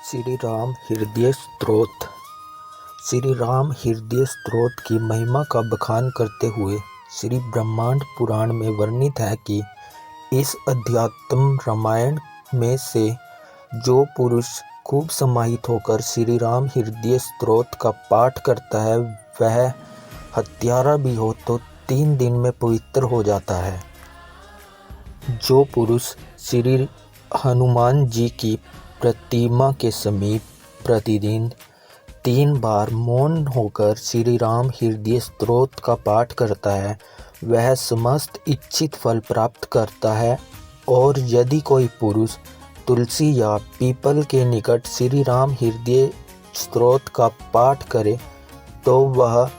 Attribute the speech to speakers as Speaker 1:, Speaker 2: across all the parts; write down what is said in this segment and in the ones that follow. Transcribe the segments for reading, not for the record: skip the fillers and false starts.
Speaker 1: श्री राम हृदय स्तोत्र। श्री राम हृदय स्तोत्र की महिमा का बखान करते हुए श्री ब्रह्मांड पुराण में वर्णित है कि इस अध्यात्म रामायण में से जो पुरुष खूब समाहित होकर श्री राम हृदय स्तोत्र का पाठ करता है वह हत्यारा भी हो तो 3 दिन में पवित्र हो जाता है। जो पुरुष श्री हनुमान जी की प्रतिमा के समीप प्रतिदिन 3 बार मौन होकर श्री राम हृदय स्तोत्र का पाठ करता है वह समस्त इच्छित फल प्राप्त करता है। और यदि कोई पुरुष तुलसी या पीपल के निकट श्री राम हृदय स्तोत्र का पाठ करे तो वह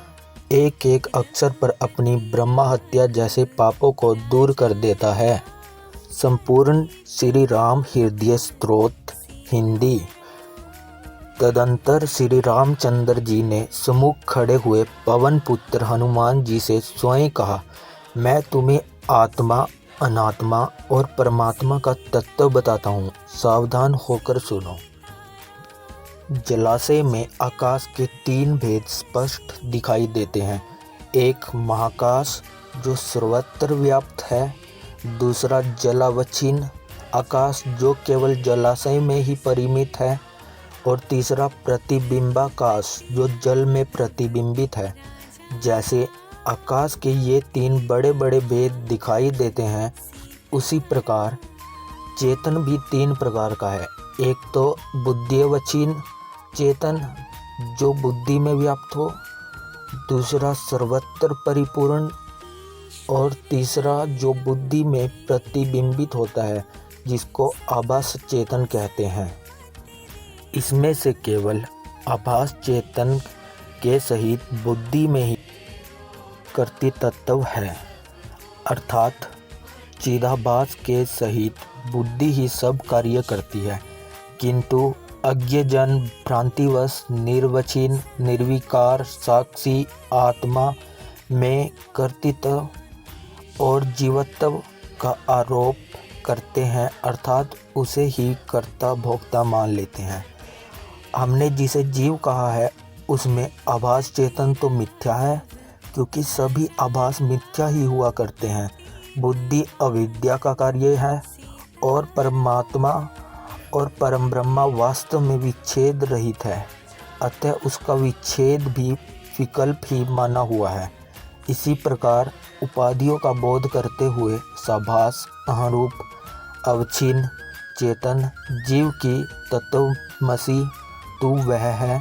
Speaker 1: एक एक अक्षर पर अपनी ब्रह्म हत्या जैसे पापों को दूर कर देता है। संपूर्ण श्री राम हृदय स्तोत्र हिंदी। तदंतर श्री रामचंद्र जी ने सम्मुख खड़े हुए पवन पुत्र हनुमान जी से स्वयं कहा, मैं तुम्हें आत्मा, अनात्मा और परमात्मा का तत्व बताता हूँ, सावधान होकर सुनो। जलाशय में आकाश के 3 भेद स्पष्ट दिखाई देते हैं। एक महाकाश जो सर्वत्र व्याप्त है, दूसरा जलावच्छिन्न आकाश जो केवल जलाशय में ही परिमित है और तीसरा प्रतिबिंबाकाश जो जल में प्रतिबिंबित है। जैसे आकाश के ये 3 बड़े बड़े भेद दिखाई देते हैं उसी प्रकार चेतन भी 3 प्रकार का है। एक तो बुद्धिवच्छिन्न चेतन जो बुद्धि में व्याप्त हो, दूसरा सर्वत्र परिपूर्ण और तीसरा जो बुद्धि में प्रतिबिंबित होता है जिसको आभास चेतन कहते हैं। इसमें से केवल आभास चेतन के सहित बुद्धि में ही कर्तृ तत्व है, अर्थात चिदाभास के सहित बुद्धि ही सब कार्य करती है। किंतु अज्ञजन भ्रांतिवश निर्वचन निर्विकार साक्षी आत्मा में कर्तृत्व और जीवत्व का आरोप करते हैं, अर्थात उसे ही कर्ता भोक्ता मान लेते हैं। हमने जिसे जीव कहा है उसमें आभास चेतन तो मिथ्या है क्योंकि सभी आभास मिथ्या ही हुआ करते हैं। बुद्धि अविद्या का कार्य है और परमात्मा और परम ब्रह्मा वास्तव में विच्छेद रहित है, अतः उसका विच्छेद भी विकल्प ही माना हुआ है। इसी प्रकार उपाधियों का बोध करते हुए साभास अहंरूप अवच्छिन्न चेतन जीव की तत्वमसि तू वह है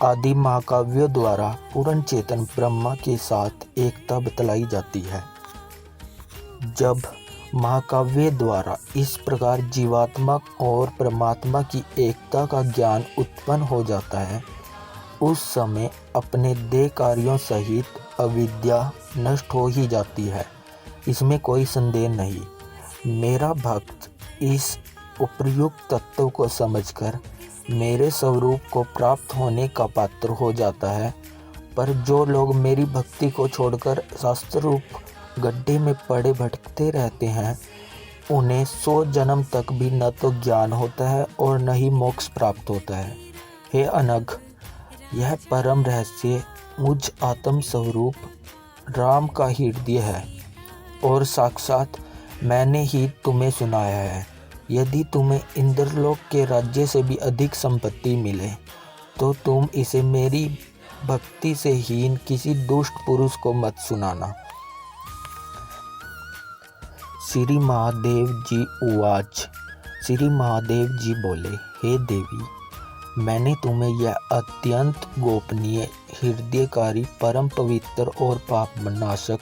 Speaker 1: आदि महाकाव्यों द्वारा पूर्ण चेतन ब्रह्मा के साथ एकता बतलाई जाती है। जब महाकाव्य द्वारा इस प्रकार जीवात्मा और परमात्मा की एकता का ज्ञान उत्पन्न हो जाता है उस समय अपने देह कार्यों सहित अविद्या नष्ट हो ही जाती है, इसमें कोई संदेह नहीं। मेरा भक्त इस उपर्युक्त तत्व को समझकर मेरे स्वरूप को प्राप्त होने का पात्र हो जाता है। पर जो लोग मेरी भक्ति को छोड़कर शास्त्र रूप गड्ढे में पड़े भटकते रहते हैं उन्हें 100 जन्म तक भी न तो ज्ञान होता है और न ही मोक्ष प्राप्त होता है। हे अनघ, यह परम रहस्य मुझ आत्म स्वरूप राम का हृदय है और साक्षात मैंने ही तुम्हें सुनाया है। यदि तुम्हें इंद्रलोक के राज्य से भी अधिक संपत्ति मिले तो तुम इसे मेरी भक्ति से हीन किसी दुष्ट पुरुष को मत सुनाना। श्री महादेव जी उवाच। श्री महादेव जी बोले, हे देवी, मैंने तुम्हें यह अत्यंत गोपनीय हृदयकारी परम पवित्र और पाप नाशक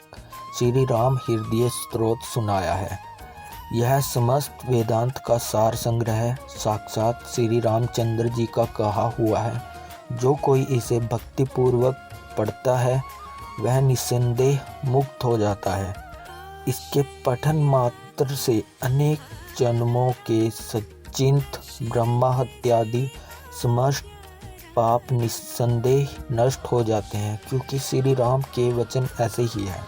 Speaker 1: श्री राम हृदय स्तोत्र सुनाया है। यह समस्त वेदांत का सार संग्रह है, साक्षात श्री रामचंद्र जी का कहा हुआ है। जो कोई इसे भक्तिपूर्वक पढ़ता है वह निस्संदेह मुक्त हो जाता है। इसके पठन मात्र से अनेक जन्मों के सचिंत ब्रह्मा हत्यादि समस्त पाप निस्संदेह नष्ट हो जाते हैं, क्योंकि श्री राम के वचन ऐसे ही है।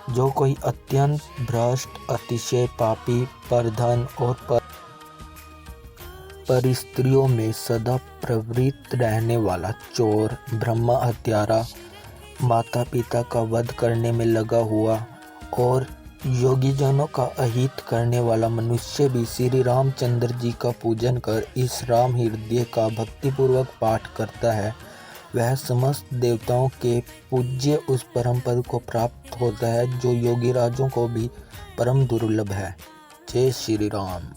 Speaker 1: जो कोई अत्यंत भ्रष्ट, अतिशय पापी, परधन और परिस्थितियों में सदा प्रवृत्त रहने वाला चोर, ब्रह्मा हत्यारा, माता पिता का वध करने में लगा हुआ और योगीजनों का अहित करने वाला मनुष्य भी श्री रामचंद्र जी का पूजन कर इस राम हृदय का भक्तिपूर्वक पाठ करता है, वह समस्त देवताओं के पूज्य उस परम पद को प्राप्त होता है जो योगी राजों को भी परम दुर्लभ है। जय श्री राम।